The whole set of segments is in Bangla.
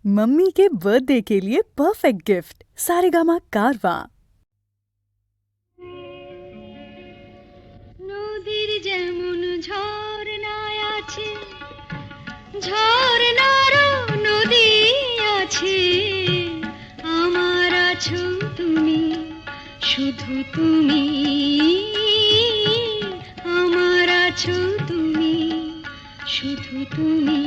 मम्मी के बर्थडे के लिए परफेक्ट गिफ्ट सारेगामा कारवा। নদীর যেমন ঝর্ণায় আছে, ঝর্ণারও নদী আছে, আমার আছো তুমি, শুধু তুমি, আমার আছো তুমি, শুধু তুমি।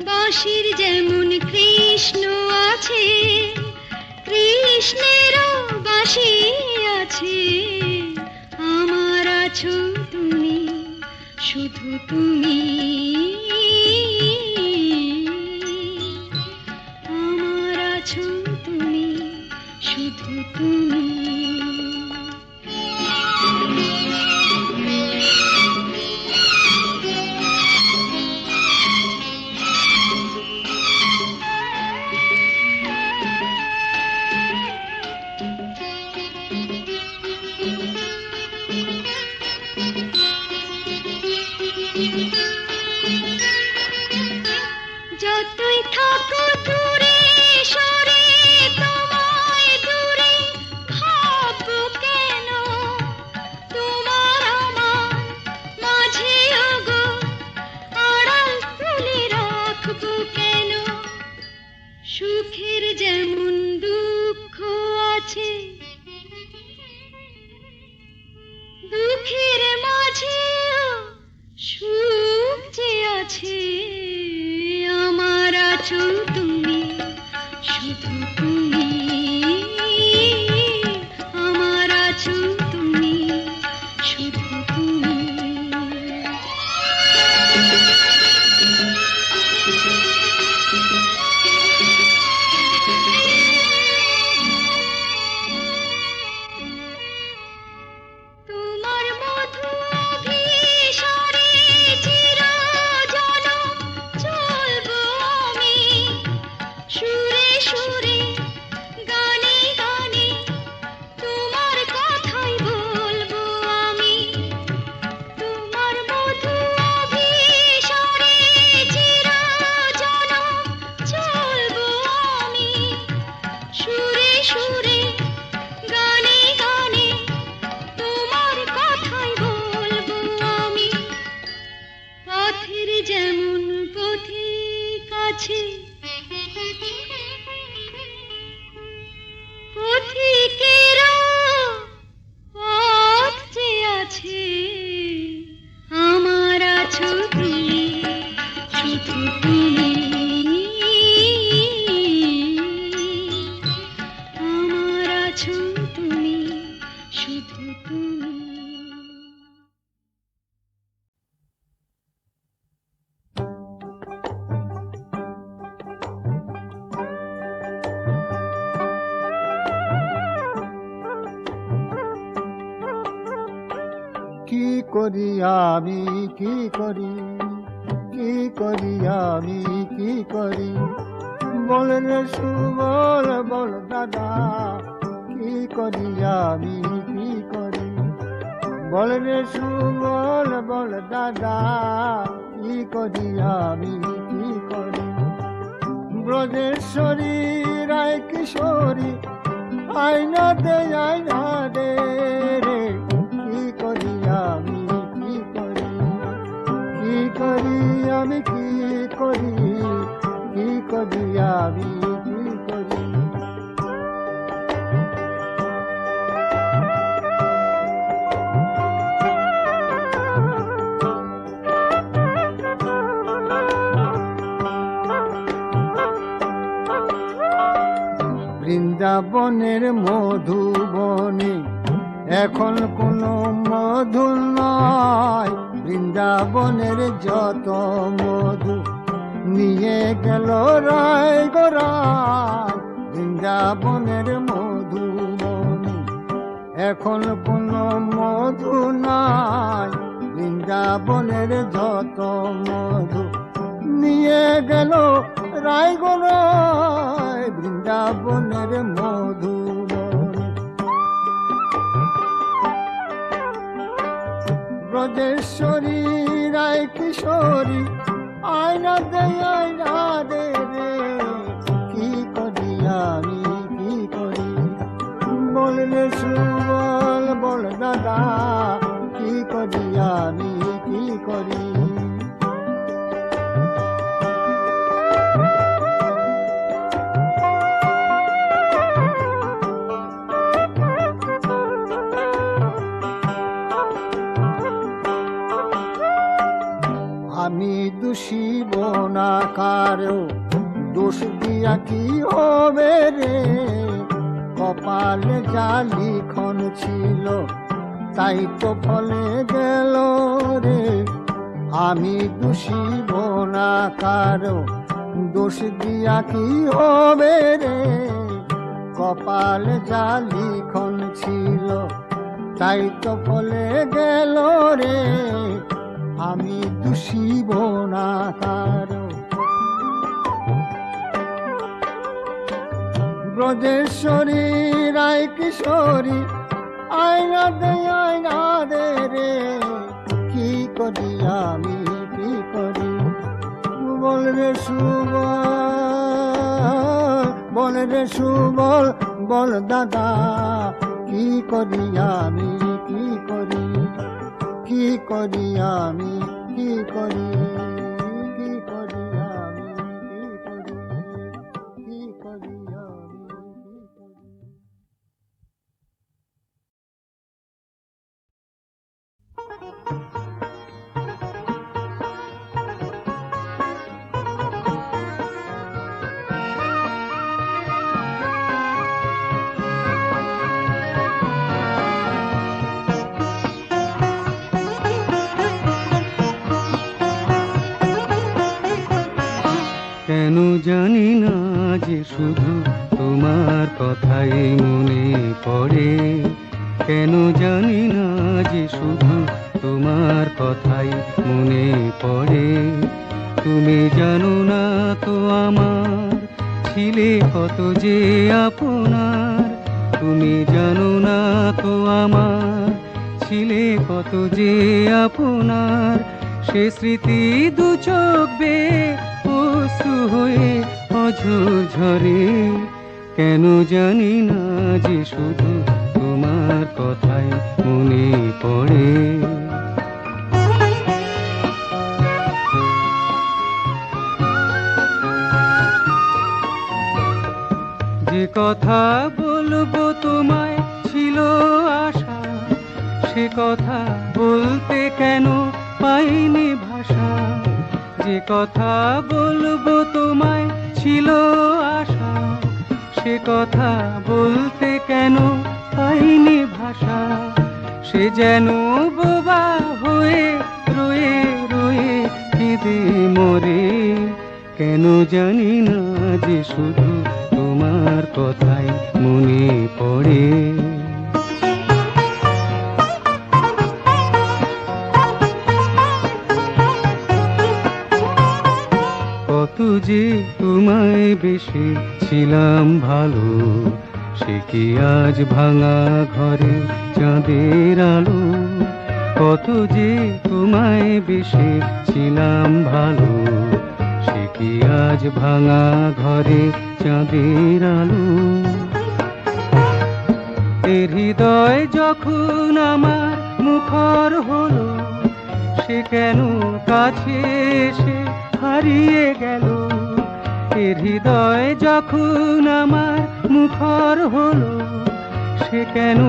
বাঁশির যেমন কৃষ্ণ আছে, কৃষ্ণেরও বাঁশি আছে, আমার আছো তুমি, শুধু তুমি, আমার আছো তুমি, শুধু তুমি। যতই থাকো দূরে সরে, তোমায় দূরে ভাববো কেন, তোমার আমার মাঝে ওগো আড়াল তুলে রাখবো কেন। সুখের যেমন দুঃখ আছে, দুঃখের মাঝেও সুখ যে আছে, আমার আছো তুমি, শুধু তুমি, আমার আছো তুমি, শুধু তুমি। তোমার মধু অভিসারে চিরজনম চলবো আমি, সুরে সুরে গানে গানে তোমার কথাই বলবো আমি। তোমার মধু অভিসারে চিরজনম চলবো আমি, সুরে সুরে গানে গানে তোমার কথাই বলবো আমি। পথের যেমন পথিক আছে, পথিকেরও পথ যে আছে, আমার আছো তুমি, শুধু তুমি, আমার আছো তুমি, শুধু তুমি। কি করি আমি, কি করি, কি করি আমি, কি করি, বল রে সুবল বল দাদা, কি করি আমি, কি করি, বল রে সুবল বল দাদা, কি করি আমি, কি করি। ব্রজেশ্বরী রায় কিশোরী আয়না দে রে, কি করি আমি, কি করি, কি করি আমি, কি করি, কি করি আমি, কি করি। বৃন্দাবনের মধুবনে এখন কোনো মধু নয়, বৃন্দাবনের যত মধু নিয়ে গেল রায় গোরায়। বৃন্দাবনের মধুবনে এখন কোনো মধু নাই, বৃন্দাবনের যত মধু নিয়ে গেল রায় গোরায়। বৃন্দাবনের মধুবনে ব্রজেশ্বরী রায় কিশোরী আয়না দে করি। আমি দোষী না কারো, দোষ দিয়া কি হবে রে, কপালে যা লিখন ছিল তাই তো ফলে গেল রে। আমি দোষী না কারো, দোষ দিয়া কি হবে রে, কপালে যা লিখন ছিল তাই তো ফলে গেল রে। আমি দোষী না কারো। ব্রজেশ্বরী রায় কিশোরী আয়না দে রে, কি করি আমি কি করি। বল রে সুবল, বল রে সুবল, বল দাদা, কি করি আমি কি করি, কি করি আমি কি করি, কি করি আমি কি করি, কি করি আমি কি করি। কেন জানি না যে শুধু তোমার কথাই মনে পড়ে, কেন জানি না যে শুধু তোমার কথাই মনে পড়ে। তুমি জানো না তো আমার ছিলে কত যে আপনার, তুমি জানো না তো আমার ছিলে কত যে আপনার। সে স্মৃতি দু চোখ বেয়ে অশ্রু হয়ে অঝোর ঝরে, কেন জানি না যে শুধু তোমার কথাই মনে পড়ে। যে কথা বলবো তোমায় ছিল আশা, সে কথা বলতে কেন পাইনি ভাষা। যে কথা বলবো তোমায় ছিল আশা, সে কথা বলতে কেন পাইনি ভাষা। সে যেন বোবা হয়ে রয়ে রয়ে কেঁদে মরে, কেন জানি না যে শুধু তোমার কথাই মনে পড়ে। কত যে তোমায় বেশি ছিলাম ভালো, সে কি আজ ভাঙা ঘরে চাঁদের আলো। কত যে তোমায় বেশি ছিলাম ভালো, সে কি আজ ভাঙা ঘরে চাঁদের আলো। এর হৃদয় যখন আমার মুখর হলো, সে কেন কাছে এসে হারিয়ে গেল। এর হৃদয় যখন আমার মুখর হলো, সে কেন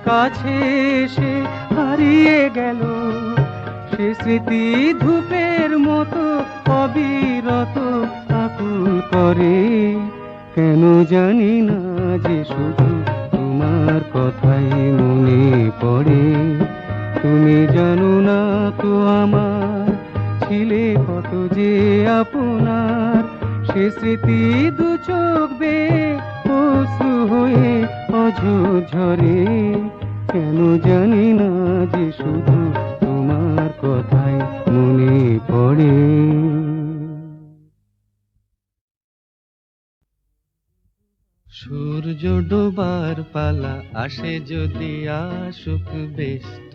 কাছে এসে হারিয়ে গেল। সে স্মৃতি ধূপের মতো অবিরত আকুল করে, কেন জানি না যে শুধু তোমার কথাই মনে পড়ে। তুমি জানো না তো আমার ছিলে কত যে আপনার। সে স্মৃতি দু চোখ বেয়ে অশ্রু হয়ে অঝোর ঝরে, কেন জানি না যে শুধু তোমার কথাই মনে পড়ে। সূর্য ডোবার পালা আসে যদি আসুক ব্যস্ত,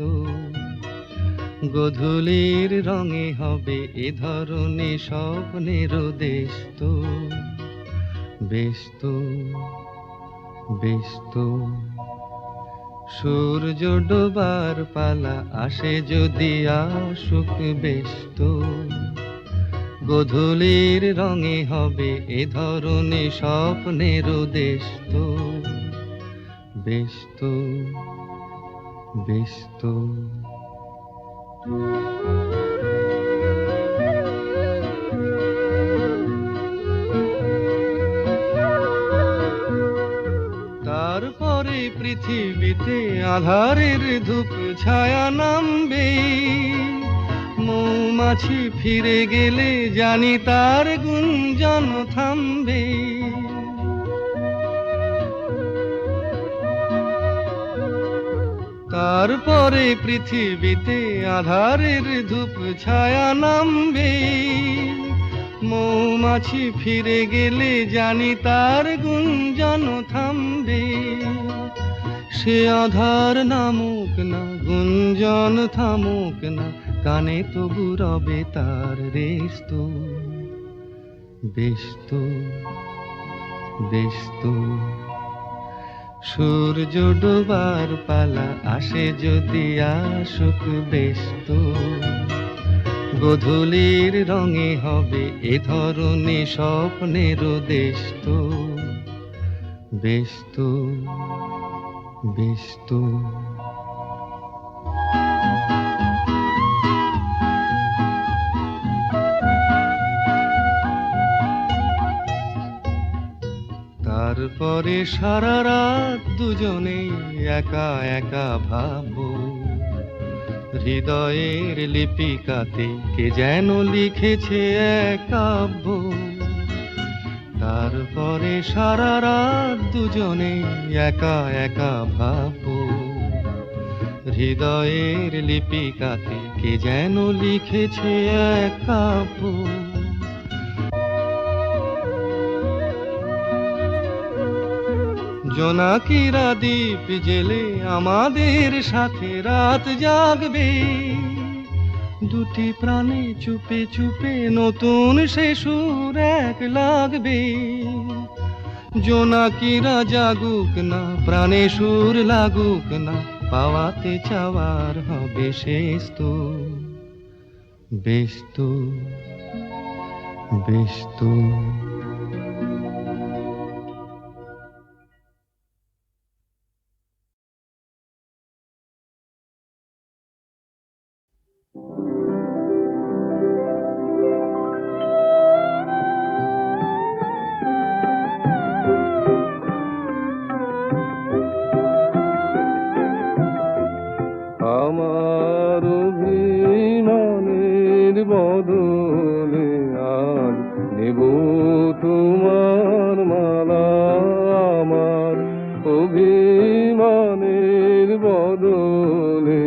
গোধূলির রঙে হবে এ ধরনের স্বপ্নের দেশ তো। ব্যস্ত ব্যস্ত সূর্য ডোবার পালা আসে যদি আসুক বেশ তো, গোধূলির রঙে হবে এ ধরনে স্বপ্নের দেশ তো, বেশ তো, বেশ তো। তারপরে পৃথিবীতে আঁধারের ধূপ ছায়া নামবে, মৌমাছি ফিরে গেলে জানি তার গুঞ্জন থামবে। তারপরে পৃথিবীতে আঁধারের ধূপ ছায়া নামবে, মৌমাছি ফিরে গেলে জানি তার গুঞ্জন থামবে। সে আধার নামুক না, গুঞ্জন থামুক না, কানে তবু রবে তার রেশ তো, বেশ তো, বেশ তো। সূর্য ডোবার পালা আসে যদি আসুক বেশ তো, গোধূলির রঙে হবে এ ধরনে স্বপ্নের দেশ তো, বেশ তো, বেশ তো। তারপরে সারা রাত দুজনে একা একা ভাববো, হৃদয়ের লিপিকাতে কে যেন লিখেছে এক কাব্য। তারপরে সারা রাত দুজনে একা একা ভাববো, হৃদয়ের লিপিকাতে কে যেন লিখেছে এক কাব্য। জোনাকিরা দ্বীপ জেলে আমাদের সাথে রাত জাগবে, দুটি প্রাণে চুপে চুপে নতুন সে সুর এক লাগবে। জোনাকিরা জাগুক না, প্রাণে সুর লাগুক না, পাওয়াতে চাওয়ার হবে শেষ তো, বেশ তো, বেশ তো। আমার অভিমানের বদলে আজ নেব তোমার মালা। আমার অভিমানের বদলে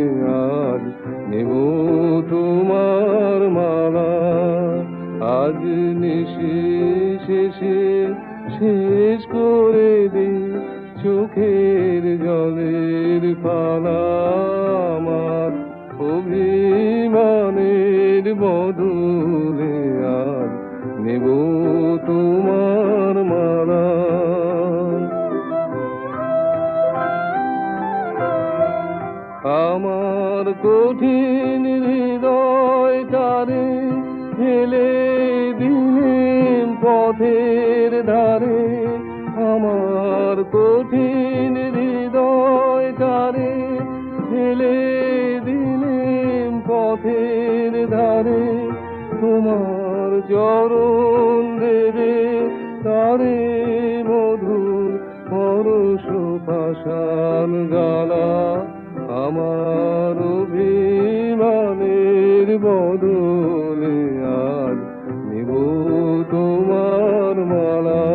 আজ নেব তোমার মালা। আজ নিশি শেষে শেষ করে দিই চোখের জলের পালা। আমার অভিমানের বদলে আজ নেব তোমার মালা। আমার কঠিন হৃদয়টারে ফেলে দিলেম পথের ধারে। আমার কঠিন হৃদয়টারে ফেলে দিলেম পথের ধারে। তোমার চরণ দেবে তারে মধুর পরশ পাষাণ গালা। আমার অভিমানের বদলে আজ নেব তোমার মালা।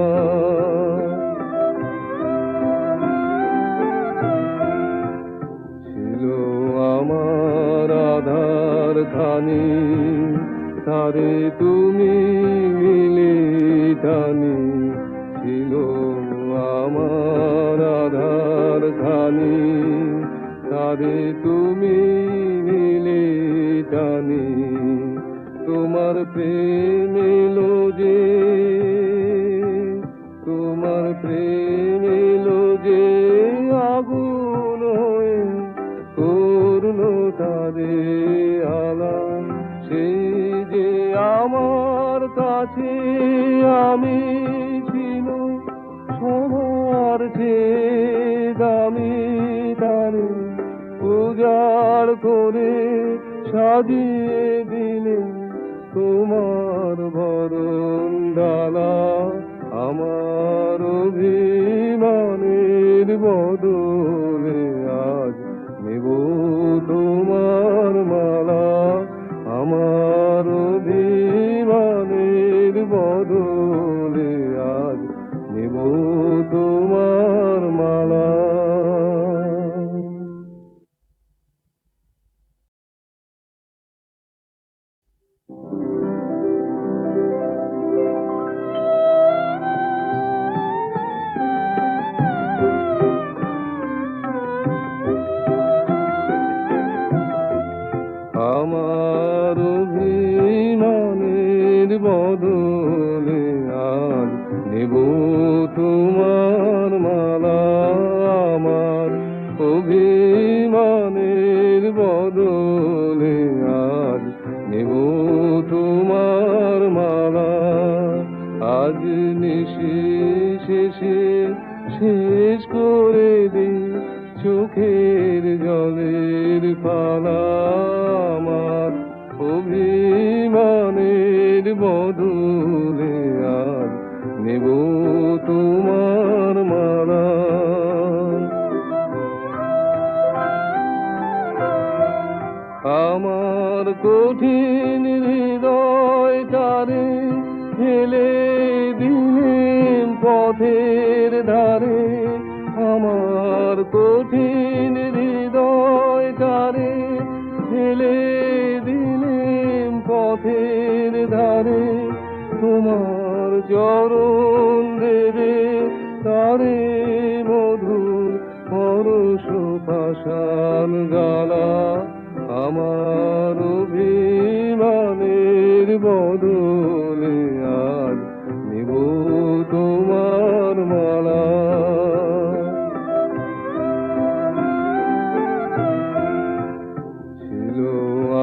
ছিল আমার আধার খানি, তারে তুমি মিলে টানি। ছিল আমার আধার খানি, তারে তুমি মিলে টানি। তোমার প্রেম এলো যে, তোমার প্রেম এলো যে আগুন হয়ে কাছে আমি ছিল সবার চেয়ে দামি, তারে উজাড় করে সাজিয়ে দিলে তোমার বরণ ডালা। আমার অভিমানের বদলে আজ নেব তোমার মালা। আমার অভিমানের বদলে আজ নেব তোমার মালা। আমার অভিমানের বদলে আজ নেব তোমার মালা। আমার অভিমানের বদলে আজ নেব তোমার মালা। আজ নিশি শেষে শেষ করে দে চোখের জলের পালা। আমার অভিমানের বদলে আজ নেব তোমার মালা। আমার কঠিন হৃদয়টারে ফেলে দিলেম পথের ধারে। আমার কঠিন হৃদয়টারে ফেলে দিলেম পথের ধারে। তোমার চরণ দেবে তারে মধুর পরশ পাষাণ গালা। আমার অভিমানের বদলে আজ নেব তোমার মালা। ছিল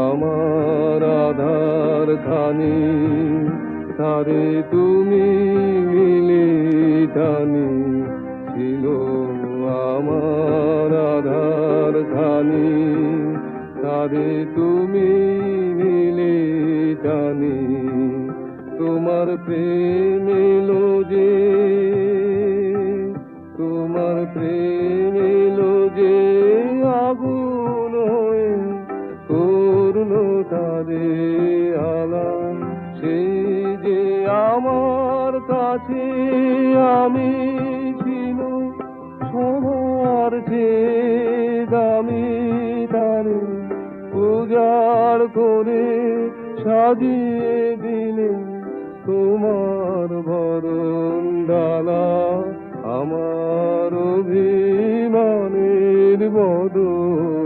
আমার আধার খানি, তারে তুমি মিলে টানি। ছিল আমার আধার খানি, তারে তুমি মিলে টানি। তোমার প্রেম এলো যে, তোমার প্রেম এলো যে আগুন হয়ে করলো তারে আলা। সেই যে আমার কাছে আমি ছিল সবার চেয়ে দামি, তারে উজাড় করে সাজিয়ে দিলে তোমার বরণ ডালা। আমার অভিমানের বদলে